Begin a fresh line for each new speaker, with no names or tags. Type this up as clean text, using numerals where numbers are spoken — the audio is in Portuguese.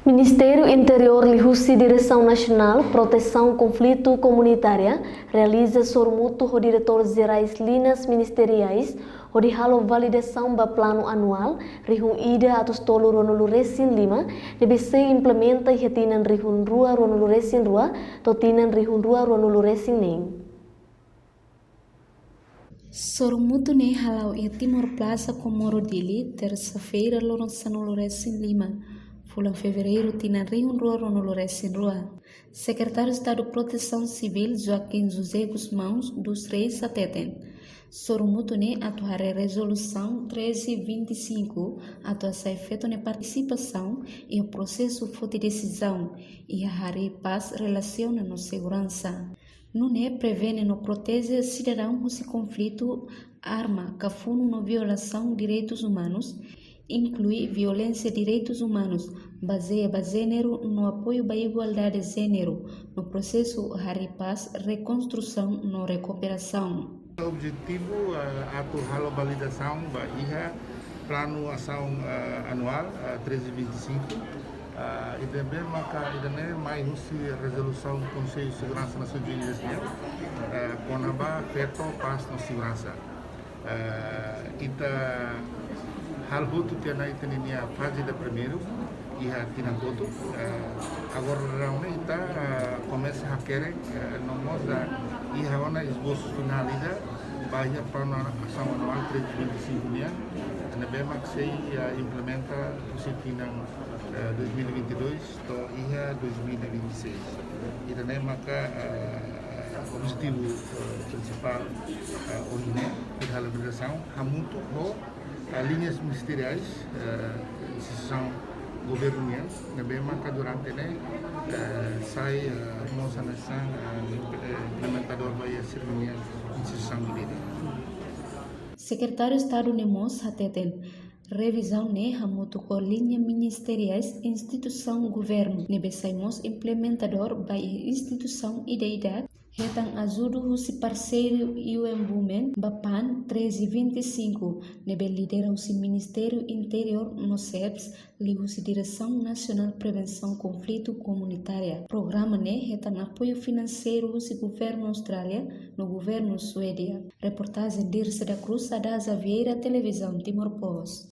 Ministério Interior Lihusi Direção Nacional Proteção Conflito Comunitária realiza sormuto o diretores-gerais Linas Ministeriais o de halo validação do plano anual rihun ida atus tolu ronulu resin 5 debe se implementa e retinan rihun rua ronulu resin rua totinan rihun rua ronulu resin neng.
Sormuto ne halau e Timor Plaza Comoro Dili, terça-feira, Lourenço Resin 5. Fulan fevereiro, tina Rio Rua Ronolores Rua. Secretário de Estado de Proteção Civil, Joaquim José Guzmão, dos Reis Ateten. Sormuto ne atuará resolução 1325, atuar efeito na participação e o processo de decisão e a paz relaciona no segurança. Não é prevene no protege cidadão com conflito arma, cafuno no violação de direitos humanos, inclui violência de direitos humanos, baseia gênero no apoio à igualdade de gênero, no processo paz, reconstrução, no recuperação.
O objetivo é a validação da plano ação anual 1325 e também mais uma resolução do Conselho de Segurança das Nações Unidas com a feito paz na segurança. Hal itu tiada itu ni fase da primeiro e a tina foto. Agora realmente kita começa a querer nomos e agora esboço finaliza bahia plano ação anual 325 dia. Na bema que se implementa o setinang 2022 to ia 2026. E também maka objetivo principal unine di hal berdasarkan hamuntu linhas ministeriais, instituição governial, na BMK durante sai nossa nação implementador vai ser minha instituição governial.
Secretário de Estado Nemos Hateten, revisão hamutu com linhas ministeriais, instituição governo, nebesaimos implementador by instituição ideidade. Retang ajuda o parceiro UN Women, Bapan 1325, nebe lidera o Ministério Interior no CEPS, liga o Direção Nacional de Prevenção Conflito Comunitária. Programa retang apoio financeiro do governo Austrália no governo Suédia. Reportagem de Dirce da Cruz, da Vieira, Televisão Timor Post.